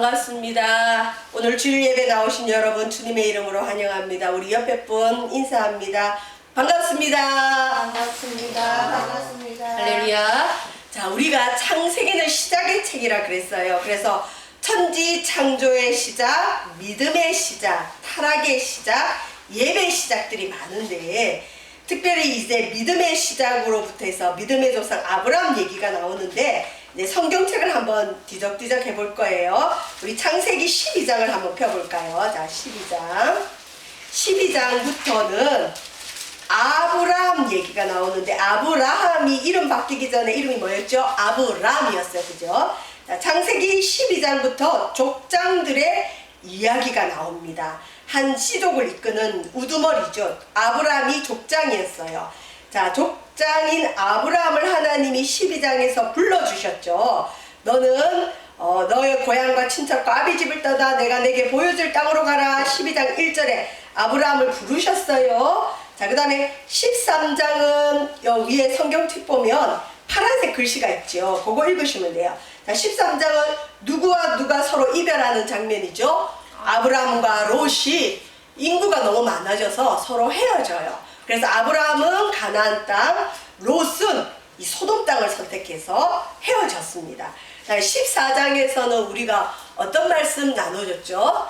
반갑습니다. 오늘 주일 예배 나오신 여러분 주님의 이름으로 환영합니다. 우리 옆에 분 인사합니다. 반갑습니다. 반갑습니다. 반갑습니다. 할렐루야. 자, 우리가 창세기는 시작의 책이라 그랬어요. 그래서 천지 창조의 시작, 믿음의 시작, 타락의 시작, 예배의 시작들이 많은데 특별히 이제 믿음의 시작으로부터 해서 믿음의 조상 아브라함 얘기가 나오는데 이제 성경책을 한번 뒤적뒤적 해볼 거예요. 우리 창세기 12장을 한번 펴볼까요? 자, 12장. 12장부터는 아브라함 얘기가 나오는데 아브라함이 이름 바뀌기 전에 이름이 뭐였죠? 아브람이었어요. 그죠? 자, 창세기 12장부터 족장들의 이야기가 나옵니다. 한 씨족을 이끄는 우두머리죠. 아브라함이 족장이었어요. 자, 족장인 아브라함을 하나님이 12장에서 불러주셨죠. 너는 너의 고향과 친척과 아비집을 떠나 내가 내게 보여줄 땅으로 가라. 12장 1절에 아브라함을 부르셨어요. 자, 그 다음에 13장은 여기 위에 성경책 보면 파란색 글씨가 있죠. 그거 읽으시면 돼요. 자, 13장은 누구와 누가 서로 이별하는 장면이죠. 아브라함과 롯이 인구가 너무 많아져서 서로 헤어져요. 그래서 아브라함은 가나안 땅, 롯은 이 소돔 땅을 선택해서 헤어졌습니다. 자, 14장에서는 우리가 어떤 말씀 나눠줬죠?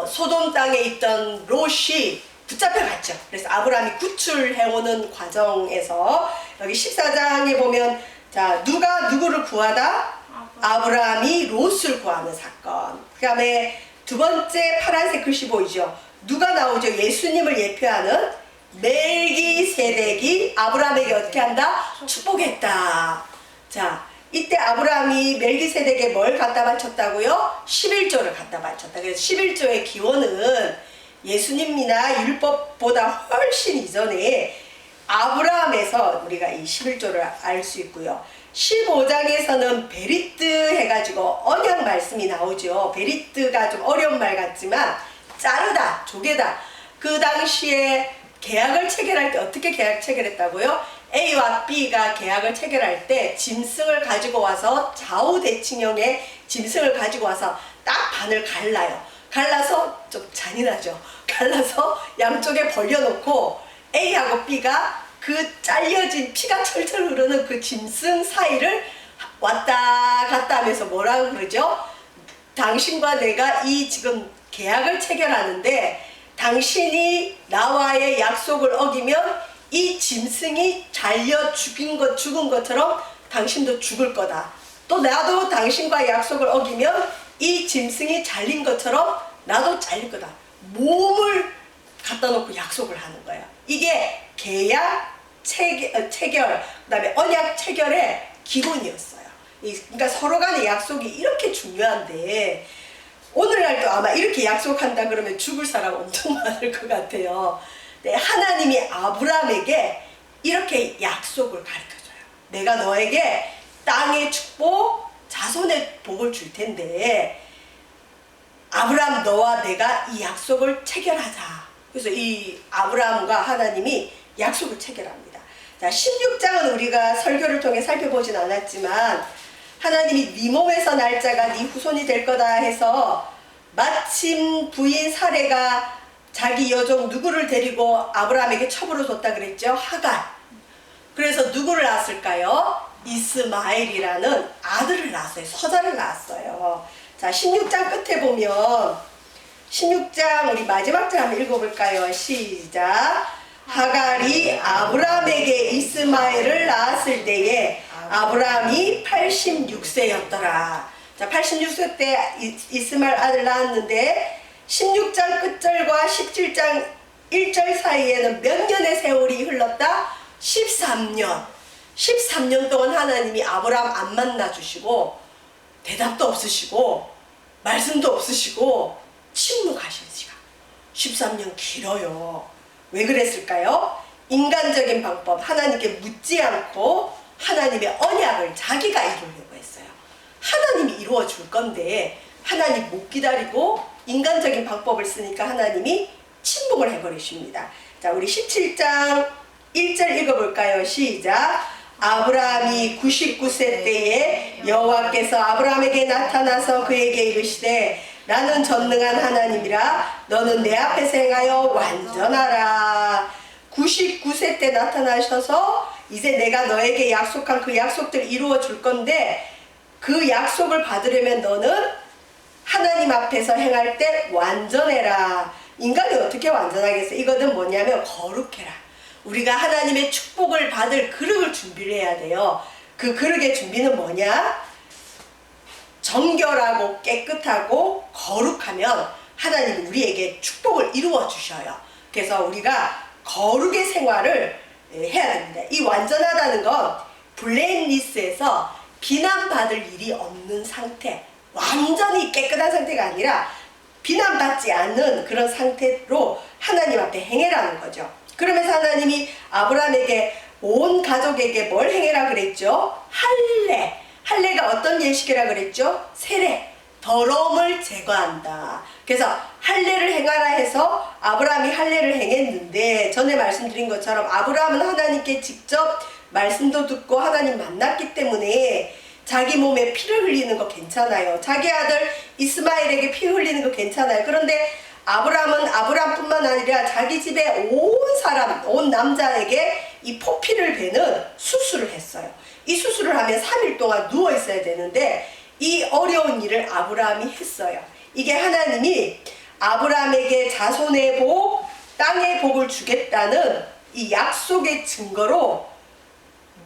소돔 땅에 있던 롯이 붙잡혀갔죠. 그래서 아브라함이 구출해오는 과정에서 여기 14장에 보면 자, 누가 누구를 구하다? 아브라함이 롯을 구하는 사건. 그 다음에 두 번째 파란색 글씨 보이죠? 누가 나오죠? 예수님을 예표하는 멜기세덱이 아브라함에게 어떻게 한다? 축복했다. 자, 이때 아브라함이 멜기세덱에 뭘 갖다 바쳤다고요? 11조를 갖다 바쳤다. 그래서 11조의 기원은 예수님이나 율법보다 훨씬 이전에 아브라함에서 우리가 이 11조를 알 수 있고요. 15장에서는 베리트 해가지고 언약 말씀이 나오죠. 베리트가 좀 어려운 말 같지만 자르다, 조개다. 그 당시에 계약을 체결할 때 어떻게 계약 체결했다고요? A와 B가 계약을 체결할 때 짐승을 가지고 와서 좌우대칭형의 짐승을 가지고 와서 딱 반을 갈라요. 갈라서 좀 잔인하죠. 갈라서 양쪽에 벌려놓고 A하고 B가 그 잘려진 피가 철철 흐르는 그 짐승 사이를 왔다 갔다 하면서 뭐라고 그러죠? 당신과 내가 이 지금 계약을 체결하는데 당신이 나와의 약속을 어기면 이 짐승이 잘려 죽은 것처럼 당신도 죽을 거다. 또 나도 당신과의 약속을 어기면 이 짐승이 잘린 것처럼 나도 잘릴 거다. 몸을 갖다 놓고 약속을 하는 거예요. 이게 계약 체결, 그 다음에 언약 체결의 기본이었어요. 그러니까 서로 간의 약속이 이렇게 중요한데 오늘날도 아마 이렇게 약속한다 그러면 죽을 사람 엄청 많을 것 같아요. 네, 하나님이 아브라함에게 이렇게 약속을 가르쳐줘요. 내가 너에게 땅의 축복, 자손의 복을 줄 텐데 아브라함 너와 내가 이 약속을 체결하자. 그래서 이 아브라함과 하나님이 약속을 체결합니다. 자, 16장은 우리가 설교를 통해 살펴보진 않았지만 하나님이 네 몸에서 날 자가 네 후손이 될 거다 해서 마침 부인 사레가 자기 여종 누구를 데리고 아브라함에게 첩으로 줬다 그랬죠? 하갈. 그래서 누구를 낳았을까요? 이스마엘이라는 아들을 낳았어요. 서자를 낳았어요. 자, 16장 끝에 보면 16장 우리 마지막 장 한번 읽어볼까요? 시작. 하갈이 아브라함에게 이스마엘을 낳았을 때에 아브라함이 86세였더라. 자, 86세 때 이스마엘 아들 낳았는데 16장 끝절과 17장 1절 사이에는 몇 년의 세월이 흘렀다? 13년. 13년 동안 하나님이 아브라함 안 만나주시고 대답도 없으시고 말씀도 없으시고 침묵하신 시간. 13년 길어요. 왜 그랬을까요? 인간적인 방법, 하나님께 묻지 않고 하나님의 언약을 자기가 이루려고 했어요. 하나님이 이루어 줄 건데 하나님 못 기다리고 인간적인 방법을 쓰니까 하나님이 침묵을 해버리십니다. 자, 우리 17장 1절 읽어볼까요? 시작. 아브라함이 99세 때에 여호와께서 아브라함에게 나타나서 그에게 이르시되 나는 전능한 하나님이라 너는 내 앞에서 행하여 완전하라. 99세 때 나타나셔서 이제 내가 너에게 약속한 그 약속들을 이루어 줄 건데 그 약속을 받으려면 너는 하나님 앞에서 행할 때 완전해라. 인간이 어떻게 완전하겠어? 이거는 뭐냐면 거룩해라. 우리가 하나님의 축복을 받을 그릇을 준비를 해야 돼요. 그 그릇의 준비는 뭐냐? 정결하고 깨끗하고 거룩하면 하나님이 우리에게 축복을 이루어 주셔요. 그래서 우리가 거룩의 생활을 해야 됩니다. 이 완전하다는 건 블레임리스에서 비난받을 일이 없는 상태, 완전히 깨끗한 상태가 아니라 비난받지 않는 그런 상태로 하나님 앞에 행해라는 거죠. 그러면서 하나님이 아브라함에게 온 가족에게 뭘 행해라 그랬죠? 할례. 할례가 어떤 예식이라 그랬죠? 세례. 더러움을 제거한다. 그래서 할례를 행하라 해서 아브라함이 할례를 행했는데 전에 말씀드린 것처럼 아브라함은 하나님께 직접 말씀도 듣고 하나님 만났기 때문에 자기 몸에 피를 흘리는 거 괜찮아요. 자기 아들 이스마엘에게 피 흘리는 거 괜찮아요. 그런데 아브라함은 아브라함뿐만 아니라 자기 집에 온 사람, 온 남자에게 이 포피를 베는 수술을 했어요. 이 수술을 하면 3일 동안 누워 있어야 되는데 이 어려운 일을 아브라함이 했어요. 이게 하나님이 아브라함에게 자손의 복, 땅의 복을 주겠다는 이 약속의 증거로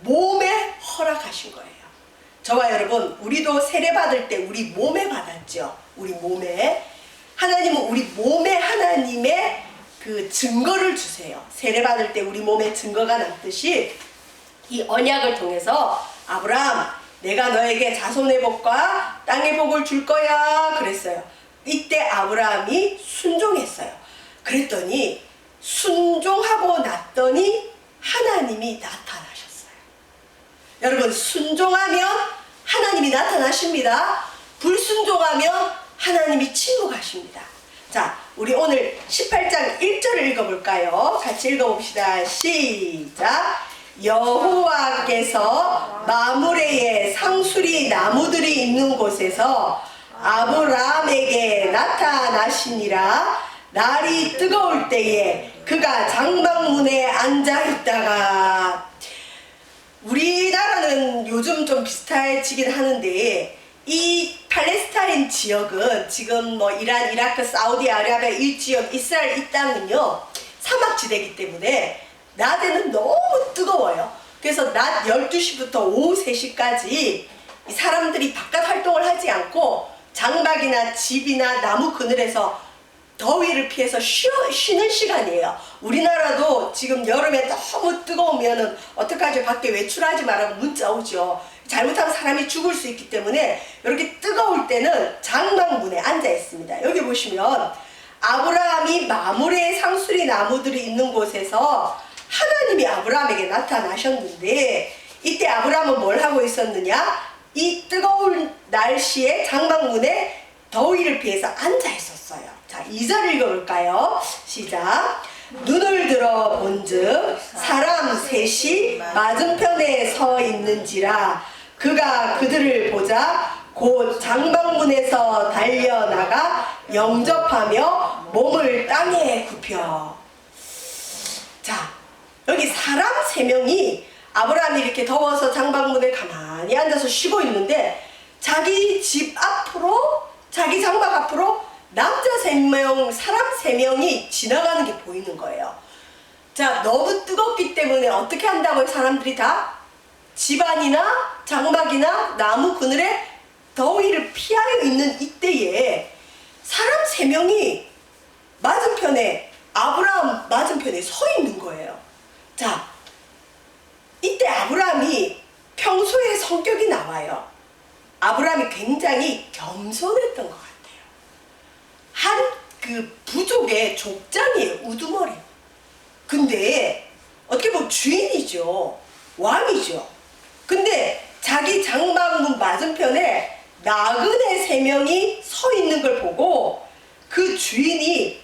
몸에 허락하신 거예요. 저와 여러분, 우리도 세례 받을 때 우리 몸에 받았죠. 우리 몸에. 하나님은 우리 몸에 하나님의 그 증거를 주세요. 세례 받을 때 우리 몸에 증거가 남듯이 이 언약을 통해서 아브라함, 내가 너에게 자손의 복과 땅의 복을 줄 거야 그랬어요. 이때 아브라함이 순종했어요. 그랬더니 순종하고 났더니 하나님이 나타나셨어요. 여러분, 순종하면 하나님이 나타나십니다. 불순종하면 하나님이 침묵하십니다. 자, 우리 오늘 18장 1절을 읽어볼까요? 같이 읽어봅시다. 시작. 여호와께서 마므레의 상수리 나무들이 있는 곳에서 아브라함에게 나타나시니라. 날이 뜨거울 때에 그가 장막문에 앉아 있다가, 우리나라는 요즘 좀 비슷해지긴 하는데 이 팔레스타인 지역은 지금 뭐 이란, 이라크, 사우디아라비아 이 지역, 이스라엘 이 땅은요 사막지대이기 때문에 낮에는 너무 뜨거워요. 그래서 낮 12시부터 오후 3시까지 사람들이 바깥 활동을 하지 않고 장막이나 집이나 나무 그늘에서 더위를 피해서 쉬는 시간이에요. 우리나라도 지금 여름에 너무 뜨거우면은 어떡하죠? 밖에 외출하지 말라고 문자 오죠. 잘못하면 사람이 죽을 수 있기 때문에 이렇게 뜨거울 때는 장막문에 앉아 있습니다. 여기 보시면 아브라함이 마므레의 상수리 나무들이 있는 곳에서 하나님이 아브라함에게 나타나셨는데 이때 아브라함은 뭘 하고 있었느냐? 이 뜨거운 날씨에 장막문에 더위를 피해서 앉아 있었어요. 자, 2절 읽어볼까요? 시작. 눈을 들어 본즉 사람 셋이 맞은편에 서 있는지라. 그가 그들을 보자 곧 장막문에서 달려나가 영접하며 몸을 땅에 굽혀. 자, 여기 사람 3명이 아브라함이 이렇게 더워서 장막문에 가만히 앉아서 쉬고 있는데 자기 집 앞으로, 자기 장막 앞으로 남자 3명, 사람 3명이 지나가는 게 보이는 거예요. 자, 너무 뜨겁기 때문에 어떻게 한다고요? 사람들이 다 집안이나 장막이나 나무 그늘에 더위를 피하여 있는 이때에 사람 3명이 맞은편에, 아브라함 맞은편에 서 있는 거예요. 자, 이때 아브라함이 평소에 성격이 나와요. 아브라함이 굉장히 겸손했던 것 같아요. 한 그 부족의 족장이에요. 우두머리. 근데 어떻게 보면 주인이죠. 왕이죠. 근데 자기 장막문 맞은편에 나그네 3명이 서 있는 걸 보고 그 주인이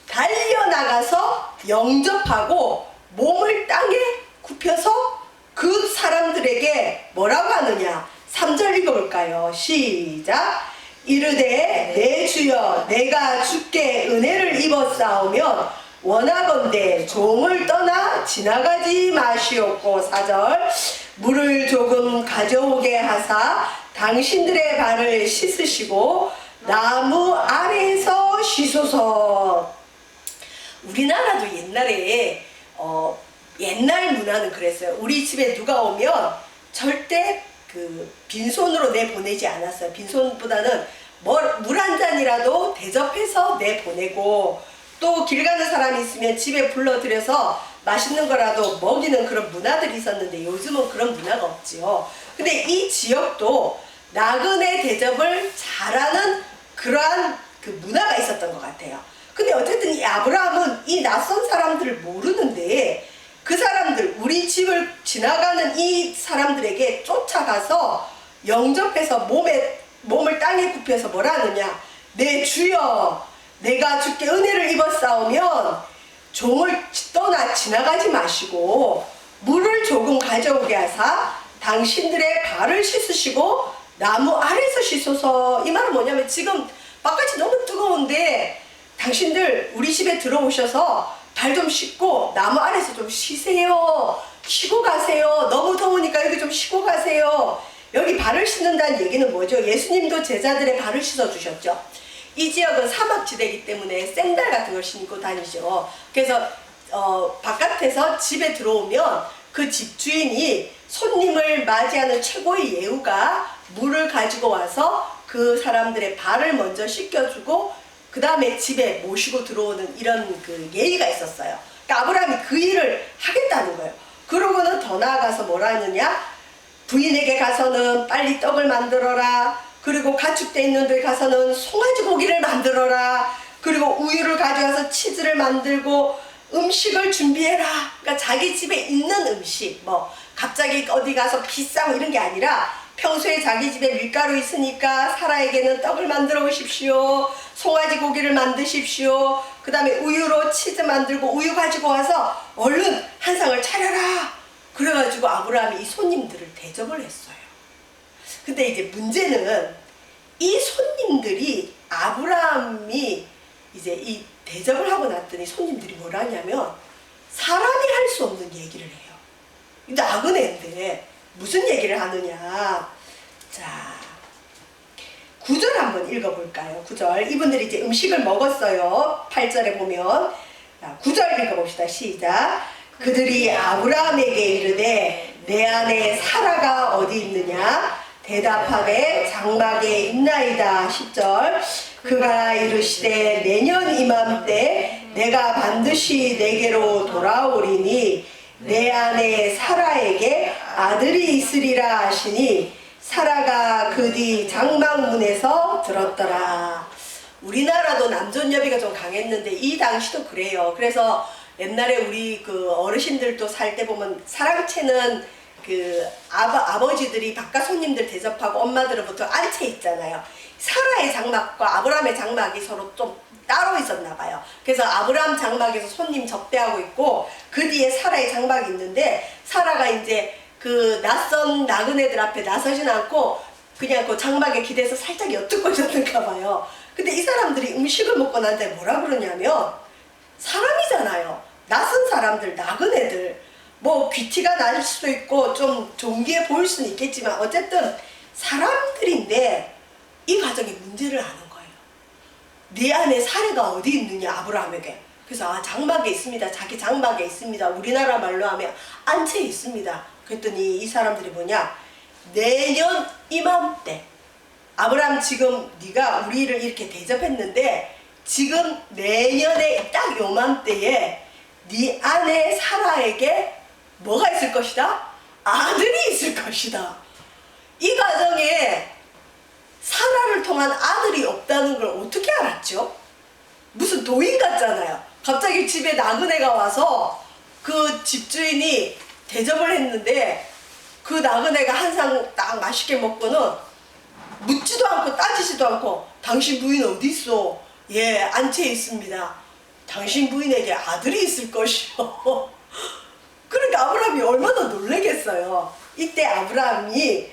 달려나가서 영접하고 몸을 땅에 굽혀서 그 사람들에게 뭐라고 하느냐? 3절 읽어볼까요? 시작. 이르되 내 주여 내가 주께 은혜를 입었사오면 원하건대 종을 떠나 지나가지 마시옵고. 4절. 물을 조금 가져오게 하사 당신들의 발을 씻으시고 나무 아래에서 쉬소서. 우리나라도 옛날에 옛날 문화는 그랬어요. 우리 집에 누가 오면 절대 그 빈손으로 내보내지 않았어요. 빈손보다는 물 한 잔이라도 대접해서 내보내고, 또 길 가는 사람이 있으면 집에 불러들여서 맛있는 거라도 먹이는 그런 문화들이 있었는데 요즘은 그런 문화가 없지요. 근데 이 지역도 나그네 대접을 잘하는 그러한 그 문화가 있었던 것 같아요. 근데 어쨌든 이 아브라함은 이 낯선 사람들을 모르는데 그 사람들, 우리 집을 지나가는 이 사람들에게 쫓아가서 영접해서 몸을 땅에 굽혀서 뭐라 하느냐? 내 주여 내가 주께 은혜를 입었사오면 종을 떠나 지나가지 마시고 물을 조금 가져오게 하사 당신들의 발을 씻으시고 나무 아래서 씻소서. 이 말은 뭐냐면 지금 바깥이 너무 뜨거운데 당신들 우리 집에 들어오셔서 발 좀 씻고 나무 아래서 좀 쉬세요. 쉬고 가세요. 너무 더우니까 여기 좀 쉬고 가세요. 여기 발을 씻는다는 얘기는 뭐죠? 예수님도 제자들의 발을 씻어주셨죠. 이 지역은 사막지대이기 때문에 샌들 같은 걸 신고 다니죠. 그래서 바깥에서 집에 들어오면 그 집주인이 손님을 맞이하는 최고의 예우가 물을 가지고 와서 그 사람들의 발을 먼저 씻겨주고 그 다음에 집에 모시고 들어오는 이런 그 예의가 있었어요. 그러니까 아브라함이 그 일을 하겠다는 거예요. 그러고는 더 나아가서 뭐라 하느냐? 부인에게 가서는 빨리 떡을 만들어라. 그리고 가축대 있는 데 가서는 송아지 고기를 만들어라. 그리고 우유를 가져와서 치즈를 만들고 음식을 준비해라. 그러니까 자기 집에 있는 음식, 뭐 갑자기 어디 가서 비싸고 이런 게 아니라 평소에 자기 집에 밀가루 있으니까 사라에게는 떡을 만들어 오십시오. 송아지 고기를 만드십시오. 그 다음에 우유로 치즈 만들고 우유 가지고 와서 얼른 한 상을 차려라. 그래가지고 아브라함이 이 손님들을 대접을 했어요. 근데 이제 문제는 이 손님들이 아브라함이 이제 이 대접을 하고 났더니 손님들이 뭐라 하냐면 사람이 할 수 없는 얘기를 해요. 나그네인데 무슨 얘기를 하느냐. 자, 9절 한번 읽어볼까요? 9절. 이분들이 이제 음식을 먹었어요. 8절에 보면. 9절 읽어봅시다. 시작. 그들이 아브라함에게 이르되 내 안에 사라가 어디 있느냐? 대답하되 장막에 있나이다. 10절. 그가 이르시되 내년 이맘때 내가 반드시 내게로 돌아오리니 내 아내 사라에게 아들이 있으리라 하시니 사라가 그 뒤 장막문에서 들었더라. 우리나라도 남존여비가 좀 강했는데 이 당시도 그래요. 그래서 옛날에 우리 그 어르신들도 살 때 보면 사랑채는 그 아버지들이 바깥 손님들 대접하고 엄마들은 보통 안채 있잖아요. 사라의 장막과 아브라함의 장막이 서로 좀 따로 있었나 봐요. 그래서 아브라함 장막에서 손님 접대하고 있고 그 뒤에 사라의 장막이 있는데 사라가 이제 그 낯선 나그네들 앞에 나서진 않고 그냥 그 장막에 기대서 살짝 엿듣고 있었는가 봐요. 근데 이 사람들이 음식을 먹고 난 다음에 뭐라 그러냐면 사람이잖아요. 낯선 사람들, 나그네들. 뭐 귀티가 날 수도 있고 좀 존귀해 보일 수는 있겠지만 어쨌든 사람들인데 이 가정이 문제를 아는 거예요. 네 안에 사례가 어디 있느냐 아브라함에게. 그래서 장막에 있습니다. 자기 장막에 있습니다. 우리나라 말로 하면 안채에 있습니다. 그랬더니 이 사람들이 뭐냐, 내년 이맘때 아브라함 지금 네가 우리를 이렇게 대접했는데 지금 내년에 딱 요맘때에 네 아내 사라에게 뭐가 있을 것이다? 아들이 있을 것이다. 이 가정에 사라를 통한 아들이 없다는 걸 어떻게 알았죠? 무슨 도인 같잖아요. 갑자기 집에 나그네가 와서 그 집주인이 대접을 했는데 그 나그네가 한 상 딱 맛있게 먹고는 묻지도 않고 따지지도 않고 당신 부인 어디 있어? 예, 안채에 있습니다. 당신 부인에게 아들이 있을 것이요. 그러니까 아브라함이 얼마나 놀라겠어요. 이때 아브라함이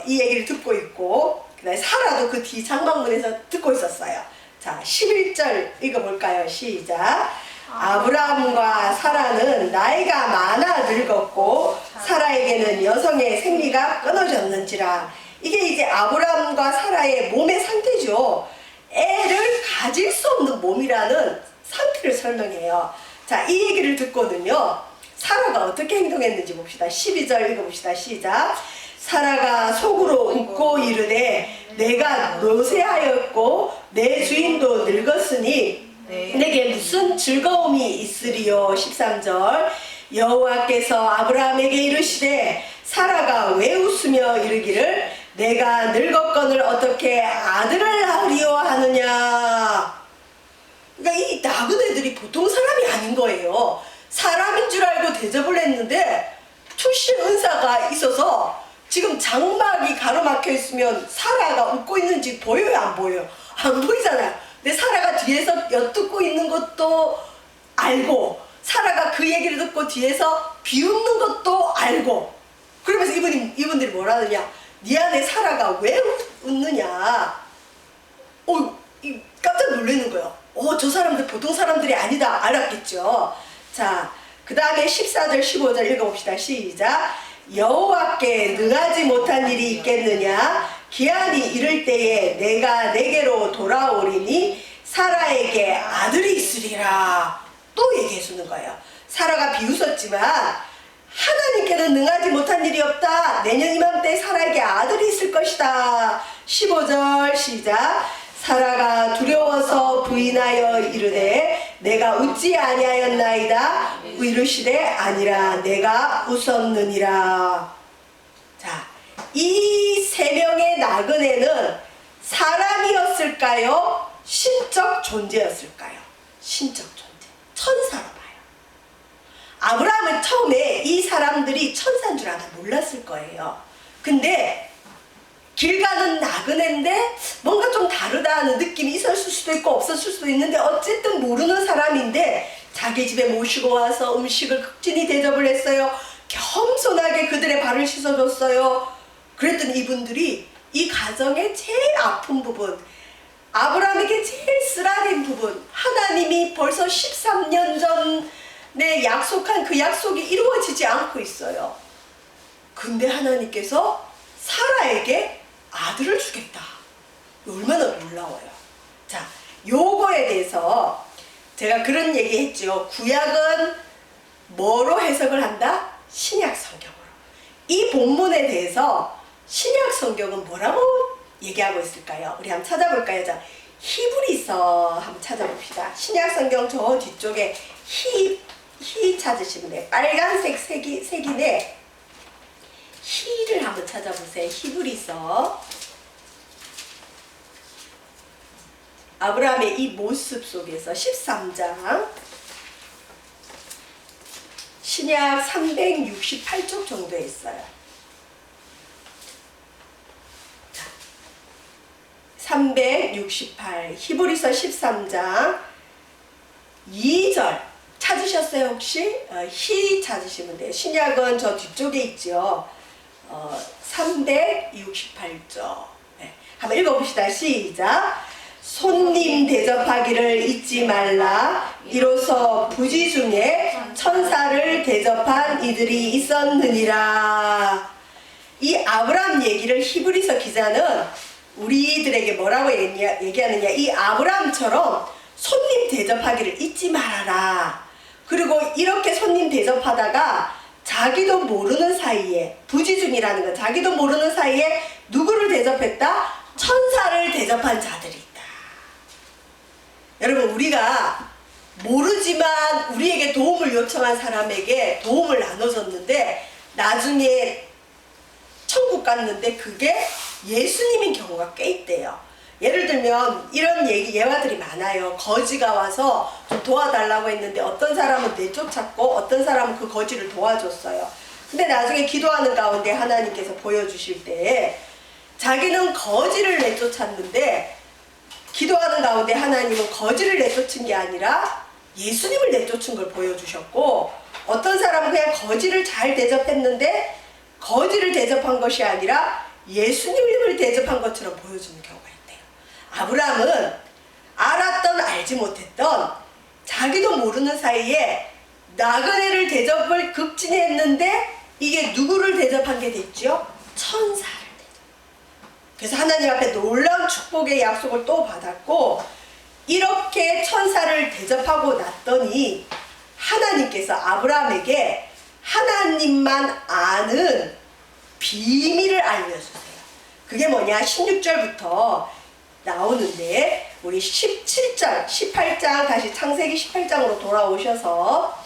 이 얘기를 듣고 있고 그다음에 사라도 그 뒤 장막문에서 듣고 있었어요. 자, 11절 읽어볼까요? 시작. 아브라함과 사라는 나이가 많아 늙었고 사라에게는 여성의 생리가 끊어졌는지라. 이게 이제 아브라함과 사라의 몸의 상태죠. 애를 가질 수 없는 몸이라는 상태를 설명해요. 자, 이 얘기를 듣거든요. 사라가 어떻게 행동했는지 봅시다. 12절 읽어봅시다. 시작. 사라가 속으로 웃고 이르되 내가 노쇠하였고 내 주인도 늙었으니 내게 무슨 즐거움이 있으리요. 13절 여호와께서 아브라함에게 이르시되 사라가 왜 웃으며 이르기를 내가 늙었거늘 어떻게 아들을 낳으리요 하느냐. 그러니까 이 나그네들이 보통 사람이 아닌 거예요. 사람인 줄 알고 대접을 했는데 출신 은사가 있어서 지금 장막이 가로막혀 있으면 사라가 웃고 있는지 보여요, 안 보여요? 안 보이잖아요. 근데 사라가 뒤에서 엿듣고 있는 것도 알고 사라가 그 얘기를 듣고 뒤에서 비웃는 것도 알고 그러면서 이분들이 뭐라 하느냐. 네 안에 사라가 왜 웃느냐. 깜짝 놀라는 거예요. 저 사람들 보통 사람들이 아니다 알았겠죠. 자, 그 다음에 14절 15절 읽어봅시다. 시작. 여호와께 능하지 못한 일이 있겠느냐. 기한이 이를 때에 내가 내게로 돌아오리니 사라에게 아들이 있으리라. 또 얘기해 주는 거예요. 사라가 비웃었지만 하나님께는 능하지 못한 일이 없다. 내년 이맘때 사라에게 아들이 있을 것이다. 15절 시작. 사라가 두려워서 부인하여 이르되 내가 웃지 아니하였나이다. 이르시되 아니라 내가 웃었느니라. 자, 이 세 명의 나그네는 사람이었을까요? 신적 존재였을까요? 신적 존재. 천사로 봐요. 아브라함은 처음에 이 사람들이 천사인 줄 아마 몰랐을 거예요. 근데 길 가는 나그네인데 뭔가 좀 다르다는 느낌이 있었을 수도 있고 없었을 수도 있는데 어쨌든 모르는 사람인데 자기 집에 모시고 와서 음식을 극진히 대접을 했어요. 겸손하게 그들의 발을 씻어줬어요. 그랬더니 이분들이 이 가정의 제일 아픈 부분, 아브라함에게 제일 쓰라린 부분, 하나님이 벌써 13년 전에 약속한 그 약속이 이루어지지 않고 있어요. 근데 하나님께서 사라에게 아들을 주겠다. 얼마나 놀라워요. 자, 요거에 대해서 제가 그런 얘기 했죠. 구약은 뭐로 해석을 한다? 신약 성경으로. 이 본문에 대해서 신약 성경은 뭐라고 얘기하고 있을까요? 우리 한번 찾아볼까요? 자, 히브리서 한번 찾아봅시다. 신약 성경 저 뒤쪽에 히 찾으시면 돼요. 빨간색 색인데 히를 한번 찾아보세요. 히브리서. 아브라함의 이 모습 속에서 13장 신약 368쪽 정도에 있어요. 368 히브리서 13장 2절 찾으셨어요 혹시? 히 찾으시면 돼요. 신약은 저 뒤쪽에 있죠. 368조. 네. 한번 읽어봅시다. 시작. 손님 대접하기를 잊지 말라. 이로써 부지 중에 천사를 대접한 이들이 있었느니라. 이 아브라함 얘기를 히브리서 기자는 우리들에게 뭐라고 얘기하느냐. 이 아브라함처럼 손님 대접하기를 잊지 말아라. 그리고 이렇게 손님 대접하다가 자기도 모르는 사이에, 부지중이라는 건 자기도 모르는 사이에 누구를 대접했다? 천사를 대접한 자들이 있다. 여러분, 우리가 모르지만 우리에게 도움을 요청한 사람에게 도움을 나눠줬는데 나중에 천국 갔는데 그게 예수님인 경우가 꽤 있대요. 예를 들면 이런 예화들이 많아요. 거지가 와서 좀 도와달라고 했는데 어떤 사람은 내쫓았고 어떤 사람은 그 거지를 도와줬어요. 근데 나중에 기도하는 가운데 하나님께서 보여주실 때 자기는 거지를 내쫓았는데 기도하는 가운데 하나님은 거지를 내쫓은 게 아니라 예수님을 내쫓은 걸 보여주셨고 어떤 사람은 그냥 거지를 잘 대접했는데 거지를 대접한 것이 아니라 예수님을 대접한 것처럼 보여주는 경우가 있대요. 아브라함은 알았던 알지 못했던 자기도 모르는 사이에 나그네를 대접을 극진히 했는데 이게 누구를 대접한 게 됐죠? 천사를 대접. 그래서 하나님 앞에 놀라운 축복의 약속을 또 받았고 이렇게 천사를 대접하고 났더니 하나님께서 아브라함에게 하나님만 아는 비밀을 알려주세요. 그게 뭐냐? 16절부터 나오는데 우리 17장, 18장 다시 창세기 18장으로 돌아오셔서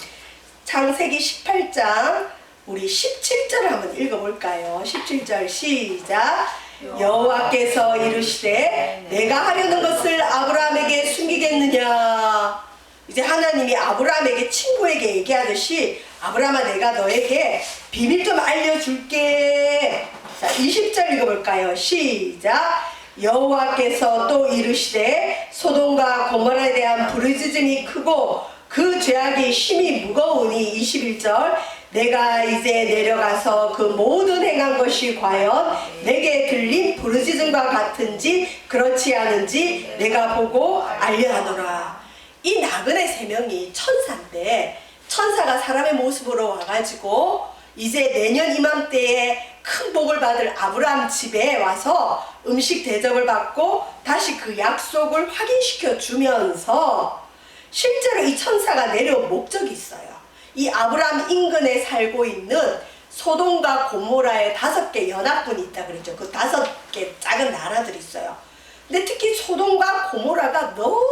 창세기 18장 우리 17절을 한번 읽어볼까요? 17절 시작. 여호와께서 이르시되 내가 하려는 것을 아브라함에게 숨기겠느냐. 이제 하나님이 아브라함에게 친구에게 얘기하듯이 아브라함아 내가 너에게 비밀 좀 알려줄게. 자 20절 읽어볼까요? 시작. 여호와께서 또 이르시되 소돔과 고모라에 대한 부르짖음이 크고 그 죄악이 심히 무거우니 21절 내가 이제 내려가서 그 모든 행한 것이 과연 내게 들린 부르짖음과 같은지 그렇지 않은지 내가 보고 알려하노라. 이 나그네 세 명이 천사인데 천사가 사람의 모습으로 와가지고 이제 내년 이맘때에 큰 복을 받을 아브라함 집에 와서 음식 대접을 받고 다시 그 약속을 확인시켜 주면서 실제로 이 천사가 내려온 목적이 있어요. 이 아브라함 인근에 살고 있는 소돔과 고모라의 5개 연합군이 있다 그랬죠. 그 5개 작은 나라들이 있어요. 근데 특히 소돔과 고모라가 너무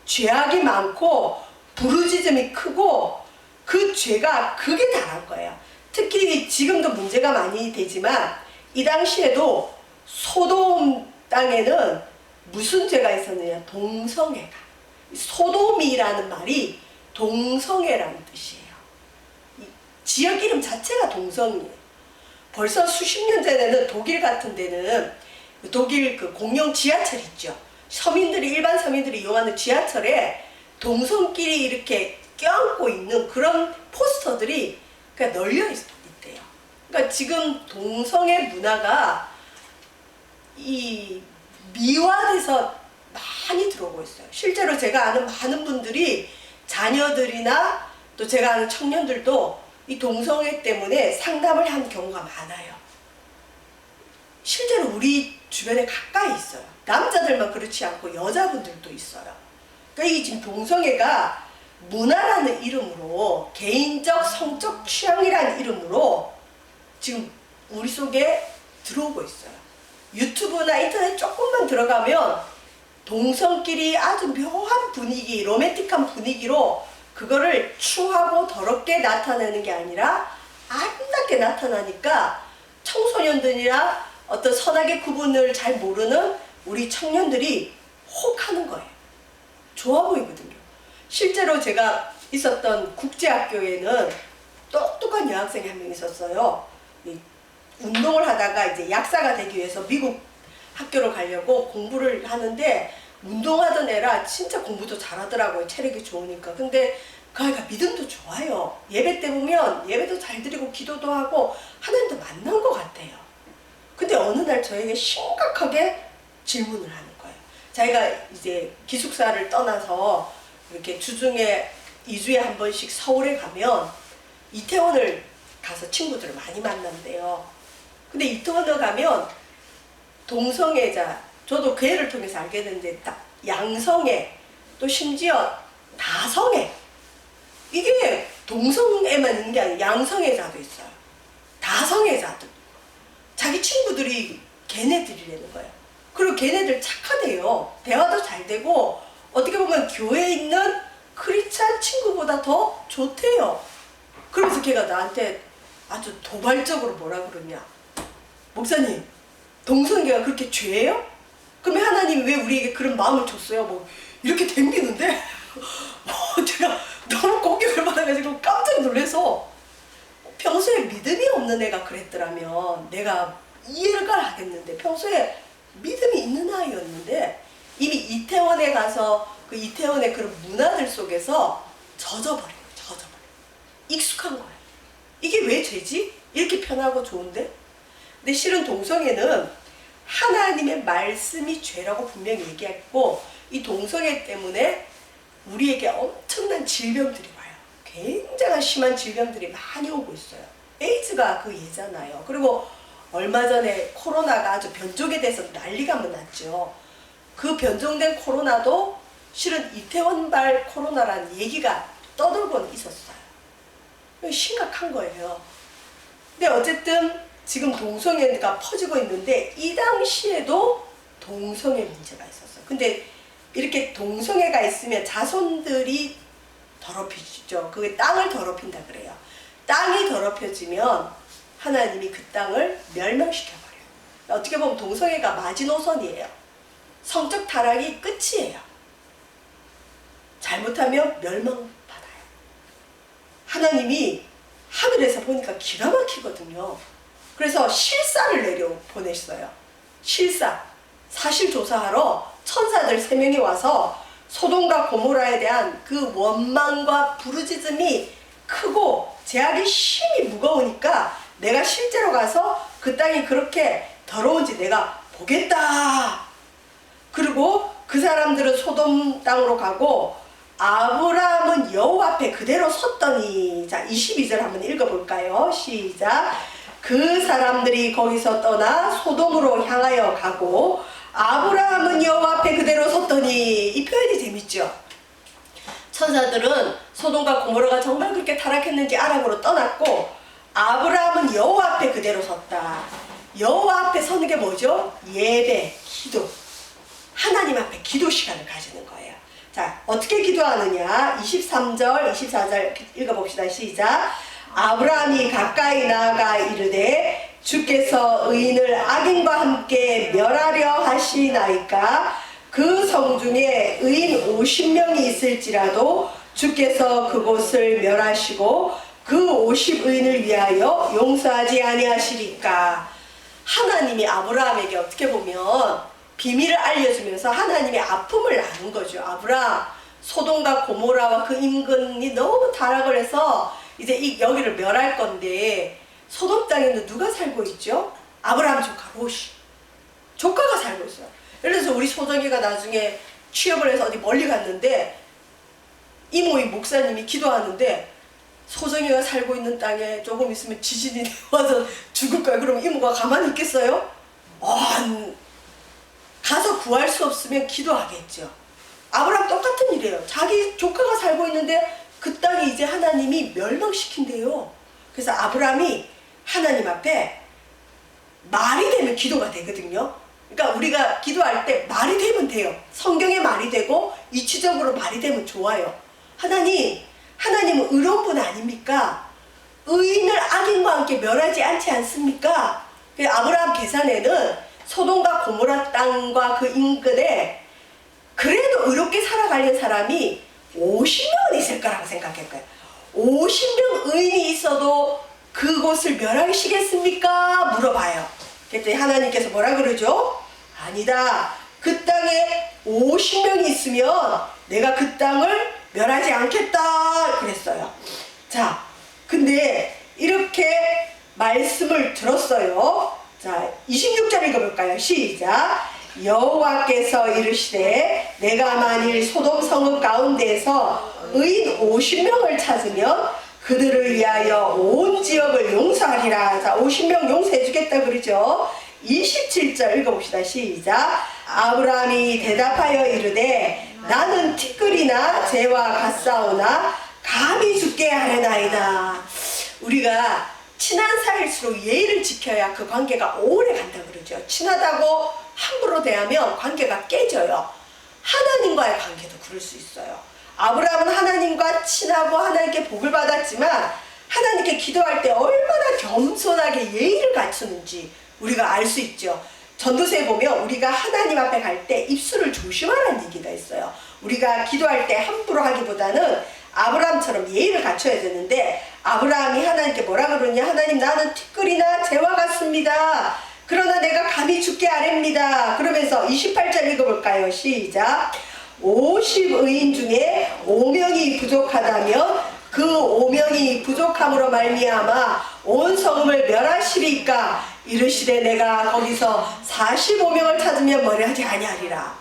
죄악이 많고 부르짖음이 크고 그 죄가 극에 달한 거예요. 특히 지금도 문제가 많이 되지만 이 당시에도 소돔 땅에는 무슨 죄가 있었느냐? 동성애가. 소돔이라는 말이 동성애라는 뜻이에요. 지역 이름 자체가 동성이에요. 벌써 수십 년 전에는 독일 같은 데는 독일 그 공영 지하철 있죠. 일반 서민들이 이용하는 지하철에 동성끼리 이렇게 껴안고 있는 그런 포스터들이 그러니까 널려 있대요. 그러니까 지금 동성애 문화가 이 미화돼서 많이 들어오고 있어요. 실제로 제가 아는 많은 분들이 자녀들이나 또 제가 아는 청년들도 이 동성애 때문에 상담을 한 경우가 많아요. 실제로 우리 주변에 가까이 있어요. 남자들만 그렇지 않고 여자분들도 있어요. 그러니까 이 지금 동성애가 문화라는 이름으로 개인적 성적 취향이라는 이름으로 지금 우리 속에 들어오고 있어요. 유튜브나 인터넷 조금만 들어가면 동성끼리 아주 묘한 분위기, 로맨틱한 분위기로 그거를 추하고 더럽게 나타내는 게 아니라 아름답게 나타나니까 청소년들이나 어떤 선악의 구분을 잘 모르는 우리 청년들이 혹하는 거예요. 좋아 보이거든요. 실제로 제가 있었던 국제학교에는 똑똑한 여학생이 한 명 있었어요. 운동을 하다가 이제 약사가 되기 위해서 미국 학교를 가려고 공부를 하는데 운동하던 애라 진짜 공부도 잘하더라고요. 체력이 좋으니까. 근데 그 아이가 믿음도 좋아요. 예배 때 보면 예배도 잘 드리고 기도도 하고 하나님도 만난 것 같아요. 근데 어느 날 저에게 심각하게 질문을 하는 거예요. 자기가 이제 기숙사를 떠나서 이렇게 주중에 2주에 한 번씩 서울에 가면 이태원을 가서 친구들을 많이 만난대요. 근데 이태원을 가면 동성애자, 저도 그 애를 통해서 알게 됐는데 양성애, 또 심지어 다성애, 이게 동성애만 있는 게 아니라 양성애자도 있어요. 다성애자도. 자기 친구들이 걔네들이라는 거예요. 그리고 걔네들 착하대요. 대화도 잘 되고 어떻게 보면 교회에 있는 크리스찬 친구보다 더 좋대요. 그러면서 걔가 나한테 아주 도발적으로 뭐라 그러냐. 목사님, 동성애가 그렇게 죄예요? 그러면 하나님이 왜 우리에게 그런 마음을 줬어요? 뭐 이렇게 댕기는데 제가 너무 공격을 받아가지고 깜짝 놀라서 평소에 믿음이 없는 애가 그랬더라면 내가 이해가 하겠는데 평소에 믿음이 있는 아이였는데 이미 이태원에 가서 그 이태원의 그런 문화들 속에서 젖어버려요. 익숙한 거예요. 이게 왜 죄지? 이렇게 편하고 좋은데? 근데 실은 동성애는 하나님의 말씀이 죄라고 분명히 얘기했고, 이 동성애 때문에 우리에게 엄청난 질병들이 와요. 굉장한 심한 질병들이 많이 오고 있어요. 에이즈가 그 예잖아요. 그리고 얼마 전에 코로나가 아주 변종에 대해서 난리가 났죠. 그 변종된 코로나도 실은 이태원발 코로나라는 얘기가 떠돌고는 있었어요. 심각한 거예요. 근데 어쨌든 지금 동성애가 퍼지고 있는데 이 당시에도 동성애 문제가 있었어요. 근데 이렇게 동성애가 있으면 자손들이 더럽혀지죠. 그게 땅을 더럽힌다 그래요. 땅이 더럽혀지면 하나님이 그 땅을 멸망시켜버려요. 어떻게 보면 동성애가 마지노선이에요. 성적 타락이 끝이에요. 잘못하면 멸망받아요. 하나님이 하늘에서 보니까 기가 막히거든요. 그래서 실사를 내려 보냈어요. 실사. 사실 조사하러 천사들 3명이 와서 소돔과 고모라에 대한 그 원망과 부르짖음이 크고 제약이 심히 무거우니까 내가 실제로 가서 그 땅이 그렇게 더러운지 내가 보겠다. 그리고 그 사람들은 소돔 땅으로 가고 아브라함은 여호와 앞에 그대로 섰더니, 자 22절 한번 읽어볼까요? 시작. 그 사람들이 거기서 떠나 소돔으로 향하여 가고 아브라함은 여호와 앞에 그대로 섰더니, 이 표현이 재밌죠? 천사들은 소돔과 고모라가 정말 그렇게 타락했는지 아락으로 떠났고 아브라함은 여호와 앞에 그대로 섰다. 여호와 앞에 서는 게 뭐죠? 예배, 기도. 하나님 앞에 기도 시간을 가지는 거예요. 자, 어떻게 기도하느냐? 23절, 24절 읽어봅시다. 시작. 아브라함이 가까이 나아가 이르되 주께서 의인을 악인과 함께 멸하려 하시나이까? 그 성 중에 의인 50명이 있을지라도 주께서 그곳을 멸하시고 그 50의인을 위하여 용서하지 아니하시리까? 하나님이 아브라함에게 어떻게 보면 비밀을 알려주면서 하나님의 아픔을 나눈 거죠. 아브라함, 소돔과 고모라와 그 인근이 너무 타락을 해서 이제 여기를 멸할 건데, 소돔 땅에는 누가 살고 있죠? 아브라함 조카 롯이. 조카가 살고 있어요. 예를 들어서 우리 소정이가 나중에 취업을 해서 어디 멀리 갔는데 이모의 목사님이 기도하는데 소정이가 살고 있는 땅에 조금 있으면 지진이 와서 죽을 거야. 그럼 이모가 가만히 있겠어요? 가서 구할 수 없으면 기도하겠죠. 아브라함 똑같은 일이에요. 자기 조카가 살고 있는데 그 땅이 이제 하나님이 멸망시킨대요. 그래서 아브라함이 하나님 앞에 말이 되면 기도가 되거든요. 그러니까 우리가 기도할 때 말이 되면 돼요. 성경에 말이 되고 이치적으로 말이 되면 좋아요. 하나님은 의로운 분 아닙니까? 의인을 악인과 함께 멸하지 않지 않습니까? 아브라함 계산에는 소돔과 고모라 땅과 그 인근에 그래도 의롭게 살아가려는 사람이 50명은 있을 거라고 생각했어요. 50명 의인이 있어도 그곳을 멸하시겠습니까? 물어봐요. 그랬더니 하나님께서 뭐라 그러죠? 아니다. 그 땅에 50명이 있으면 내가 그 땅을 멸하지 않겠다 그랬어요. 자, 근데 이렇게 말씀을 들었어요. 자, 26절 읽어볼까요? 시작. 여호와께서 이르시되 내가 만일 소돔 성읍 가운데에서 의인 50명을 찾으면 그들을 위하여 온 지역을 용서하리라. 자, 50명 용서해 주겠다 그러죠. 27절 읽어봅시다. 시작. 아브라함이 대답하여 이르되 나는 티끌이나 재와 같사오나 감히 죽게 하려나이다. 우리가 친한 사이일수록 예의를 지켜야 그 관계가 오래 간다 그러죠. 친하다고 함부로 대하면 관계가 깨져요. 하나님과의 관계도 그럴 수 있어요. 아브라함은 하나님과 친하고 하나님께 복을 받았지만 하나님께 기도할 때 얼마나 겸손하게 예의를 갖추는지 우리가 알 수 있죠. 전도서에 보면 우리가 하나님 앞에 갈 때 입술을 조심하라는 얘기가 있어요. 우리가 기도할 때 함부로 하기보다는 아브라함처럼 예의를 갖춰야 되는데, 아브라함이 하나님께 뭐라 그러냐? 하나님, 나는 티끌이나 재와 같습니다. 그러나 내가 감히 죽게 아뢰입니다. 그러면서 28절 읽어볼까요? 시작. 50의인 중에 5명이 부족하다면 그 오명이 부족함으로 말미암아 온 성읍을 멸하시리까 이르시되 내가 거기서 45명을 찾으면 머리하지 아니하리라.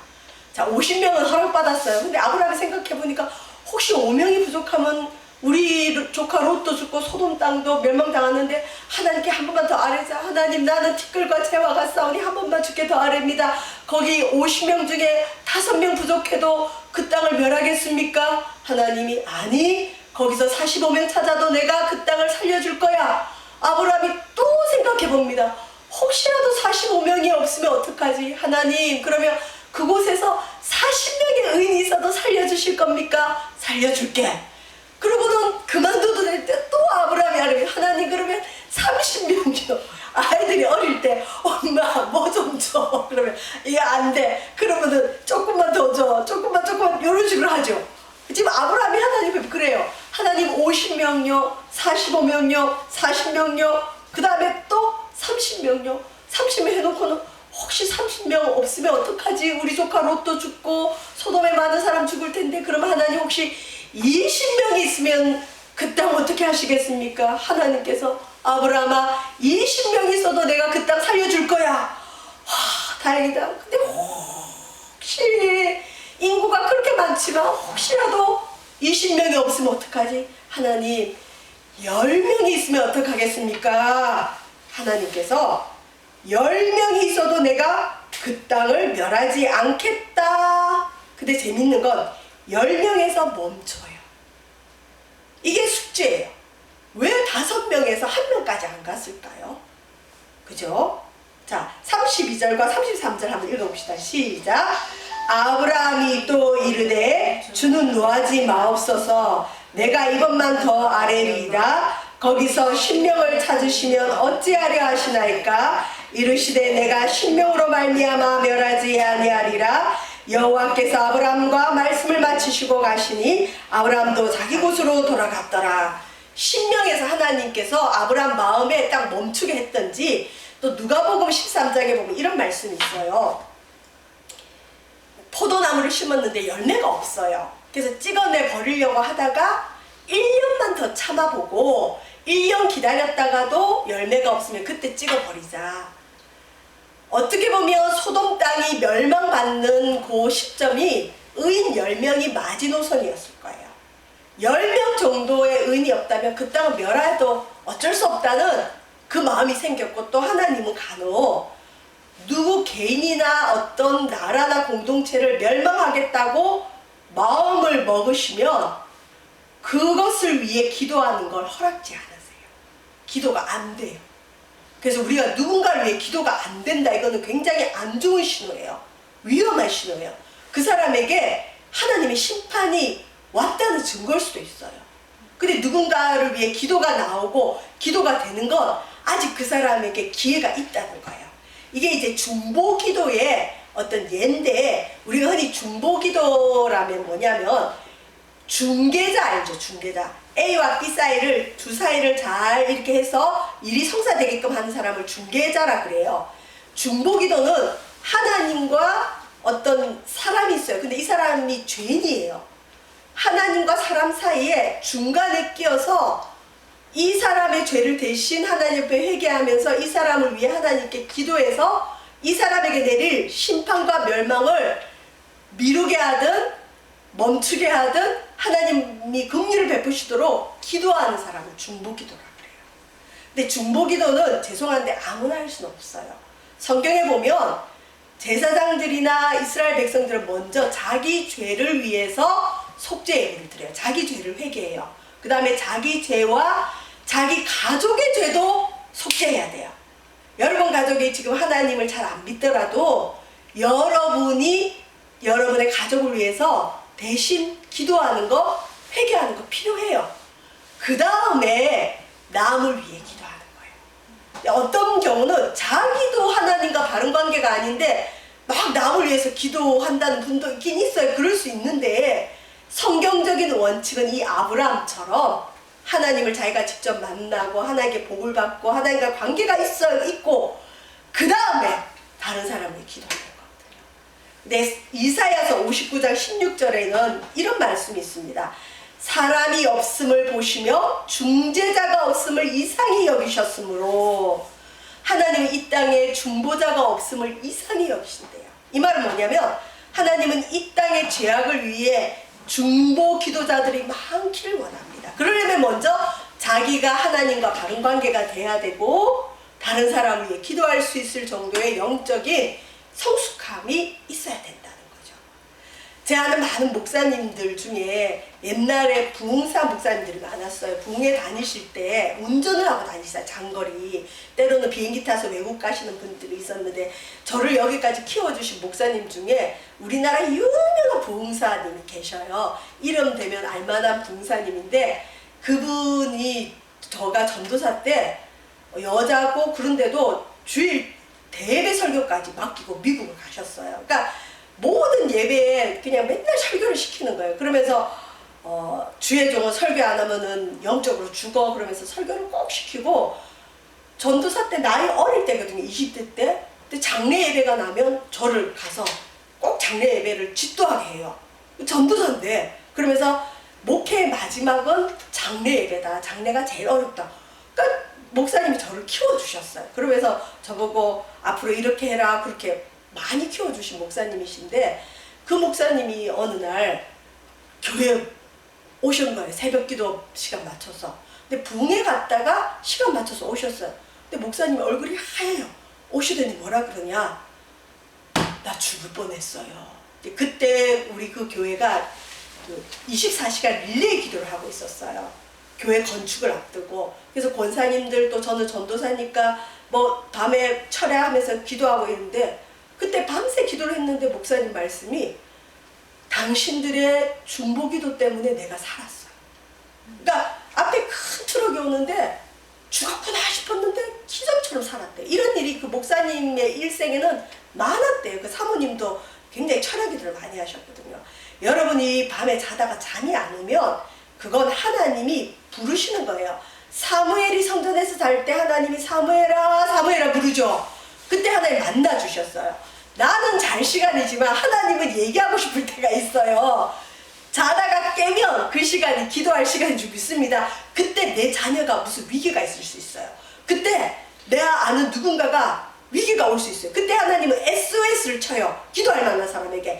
자, 50명은 허락받았어요. 근데 아브라함이 생각해보니까 혹시 5명이 부족하면 우리 조카 롯도 죽고 소돔 땅도 멸망당했는데 하나님께 한 번만 더 아뢰자. 하나님, 나는 티끌과 재화가 싸우니 한 번만 주께 더 아뢰입니다. 거기 50명 중에 5명 부족해도 그 땅을 멸하겠습니까? 하나님이 아니, 거기서 45명 찾아도 내가 그 땅을 살려줄 거야. 아브라함이 또 생각해봅니다. 혹시라도 45명이 없으면 어떡하지? 하나님, 그러면 그곳에서 40명의 의인이 있어도 살려주실 겁니까? 살려줄게. 그러고는 그만둬도 될 때 또 아브라함이 하려면 하나님, 그러면 30명이요. 아이들이 어릴 때 엄마 뭐 좀 줘. 그러면 이게 안 돼. 그러면은 조금만 더 줘. 조금만 이런 식으로 하죠. 지금 아브라함이 하나님 그래요. 하나님 50명요, 45명요, 40명요, 그 다음에 또 30명요. 30명 해놓고는 혹시 30명 없으면 어떡하지? 우리 조카 롯도 죽고 소돔에 많은 사람 죽을 텐데 그러면 하나님 혹시 20명이 있으면 그 땅 어떻게 하시겠습니까? 하나님께서 아브라함아 20명이 있어도 내가 그 땅 살려줄 거야. 와, 다행이다. 근데 혹시 인구가 그렇게 많지만 혹시라도 20명이 없으면 어떡하지? 하나님 10명이 있으면 어떡하겠습니까? 하나님께서 10명이 있어도 내가 그 땅을 멸하지 않겠다. 근데 재밌는 건 10명에서 멈춰요. 이게 숙제예요. 왜 5명에서 1명까지 안 갔을까요? 그죠? 자, 32절과 33절 한번 읽어봅시다. 시작. 아브라함이 또 이르되 주는 노하지 마옵소서. 내가 이것만 더 아뢰리이다. 거기서 10명을 찾으시면 어찌하려 하시나이까? 이르시되 내가 10명으로 말미암아 멸하지 아니하리라. 여호와께서 아브라함과 말씀을 마치시고 가시니 아브라함도 자기 곳으로 돌아갔더라. 10명에서 하나님께서 아브라함 마음에 딱 멈추게 했던지, 또 누가복음 13장에 보면 이런 말씀이 있어요. 포도나무를 심었는데 열매가 없어요. 그래서 찍어내 버리려고 하다가 1년만 더 참아보고 1년 기다렸다가도 열매가 없으면 그때 찍어버리자. 어떻게 보면 소돔 땅이 멸망받는 그 시점이 의인 10명이 마지노선이었을 거예요. 10명 정도의 의인이 없다면 그 땅을 멸해도 어쩔 수 없다는 그 마음이 생겼고, 또 하나님은 간혹 누구 개인이나 어떤 나라나 공동체를 멸망하겠다고 마음을 먹으시면 그것을 위해 기도하는 걸 허락지 않으세요. 기도가 안 돼요. 그래서 우리가 누군가를 위해 기도가 안 된다, 이거는 굉장히 안 좋은 신호예요. 위험한 신호예요. 그 사람에게 하나님의 심판이 왔다는 증거일 수도 있어요. 근데 누군가를 위해 기도가 나오고 기도가 되는 건 아직 그 사람에게 기회가 있다는 거예요. 이게 이제 중보기도의 어떤 예인데, 우리가 흔히 중보기도라면 뭐냐면 중개자 알죠? 중개자. A와 B 사이를, 두 사이를 잘 이렇게 해서 일이 성사되게끔 하는 사람을 중개자라 그래요. 중보기도는 하나님과 어떤 사람이 있어요. 근데 이 사람이 죄인이에요. 하나님과 사람 사이에 중간에 끼어서 이 사람의 죄를 대신 하나님 앞에 회개하면서 이 사람을 위해 하나님께 기도해서 이 사람에게 내릴 심판과 멸망을 미루게 하든 멈추게 하든 하나님이 긍휼을 베푸시도록 기도하는 사람을 중보기도라고 그래요. 근데 중보기도는 죄송한데 아무나 할 수는 없어요. 성경에 보면 제사장들이나 이스라엘 백성들은 먼저 자기 죄를 위해서 속죄 예물을 드려요. 자기 죄를 회개해요. 그 다음에 자기 죄와 자기 가족의 죄도 속죄해야 돼요. 여러분 가족이 지금 하나님을 잘 안 믿더라도 여러분이 여러분의 가족을 위해서 대신 기도하는 거, 회개하는 거 필요해요. 그 다음에 남을 위해 기도하는 거예요. 어떤 경우는 자기도 하나님과 바른 관계가 아닌데 막 남을 위해서 기도한다는 분도 있긴 있어요. 그럴 수 있는데, 성경적인 원칙은 이 아브라함처럼 하나님을 자기가 직접 만나고 하나님께 복을 받고 하나님과 관계가 있고 그 다음에 다른 사람을 기도하는 거거든요. 근데 이사야서 59장 16절에는 이런 말씀이 있습니다. 사람이 없음을 보시며 중재자가 없음을 이상히 여기셨으므로 하나님은 이 땅에 중보자가 없음을 이상히 여기신대요. 이 말은 뭐냐면 하나님은 이 땅의 죄악을 위해 중보 기도자들이 많기를 원합니다. 그러려면 먼저 자기가 하나님과 바른 관계가 돼야 되고 다른 사람을 위해 기도할 수 있을 정도의 영적인 성숙함이 있어야 된다는 거죠. 제가 아는 많은 목사님들 중에 옛날에 부흥사 목사님들이 많았어요. 부흥에 다니실 때 운전을 하고 다니시다, 장거리. 때로는 비행기 타서 외국 가시는 분들이 있었는데 저를 여기까지 키워주신 목사님 중에 우리나라 유명한 부흥사님이 계셔요. 이름 되면 알만한 부흥사님인데 그분이 저가 전도사 때 여자고 그런데도 주일 대예배 설교까지 맡기고 미국을 가셨어요. 그러니까 모든 예배에 그냥 맨날 설교를 시키는 거예요. 그러면서 주의 종은 설교 안 하면은 영적으로 죽어 그러면서 설교를 꼭 시키고 전도사 때 나이 어릴 때거든요. 20대 때. 근데 장례 예배가 나면 저를 가서 꼭 장례 예배를 집도하게 해요. 전도사인데. 그러면서 목회의 마지막은 장례 예배다. 장례가 제일 어렵다. 그러니까 목사님이 저를 키워주셨어요. 그러면서 저보고 앞으로 이렇게 해라 그렇게 많이 키워주신 목사님이신데 그 목사님이 어느 날 교회에 오신 거예요. 새벽 기도 시간 맞춰서. 근데 부흥회 갔다가 시간 맞춰서 오셨어요. 근데 목사님 얼굴이 하얘요. 오시더니 뭐라 그러냐. 나 죽을 뻔했어요. 그때 우리 그 교회가 24시간 릴레이 기도를 하고 있었어요. 교회 건축을 앞두고. 그래서 권사님들 또 저는 전도사니까 뭐 밤에 철야하면서 기도하고 있는데 그때 밤새 기도를 했는데 목사님 말씀이 당신들의 중보기도 때문에 내가 살았어요. 그러니까 앞에 큰 트럭이 오는데 죽었구나 싶었는데 기적처럼 살았대. 이런 일이 그 목사님의 일생에는 많았대요. 그 사모님도 굉장히 철야기도를 많이 하셨거든요. 여러분이 밤에 자다가 잠이 안 오면 그건 하나님이 부르시는 거예요. 사무엘이 성전에서 잘 때 하나님이 사무엘아 사무엘아 부르죠. 그때 하나님 만나 주셨어요. 나는 잘 시간이지만 하나님은 얘기하고 싶을 때가 있어요. 자다가 깨면 그 시간이 기도할 시간인 줄 믿습니다. 그때 내 자녀가 무슨 위기가 있을 수 있어요. 그때 내가 아는 누군가가 위기가 올 수 있어요. 그때 하나님은 SOS를 쳐요. 기도할 만한 사람에게.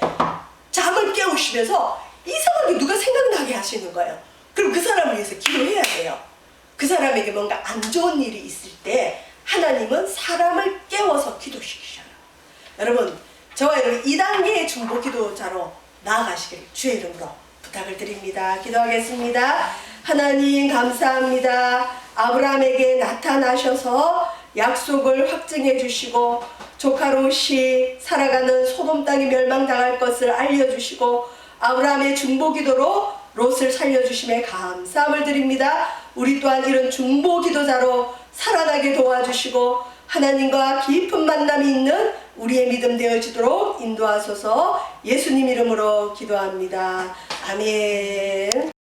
잠을 깨우시면서 이상하게 누가 생각나게 하시는 거예요. 그럼 그 사람을 위해서 기도해야 돼요. 그 사람에게 뭔가 안 좋은 일이 있을 때 하나님은 사람을 깨워서 기도시키셔요. 여러분, 저와 여러분 2단계의 중보 기도자로 나아가시길 주의 이름으로 부탁을 드립니다. 기도하겠습니다. 하나님 감사합니다. 아브라함에게 나타나셔서 약속을 확증해 주시고 조카 롯이 살아가는 소돔 땅이 멸망당할 것을 알려주시고 아브라함의 중보기도로 롯을 살려주심에 감사함을 드립니다. 우리 또한 이런 중보기도자로 살아나게 도와주시고 하나님과 깊은 만남이 있는 우리의 믿음 되어지도록 인도하소서. 예수님 이름으로 기도합니다. 아멘.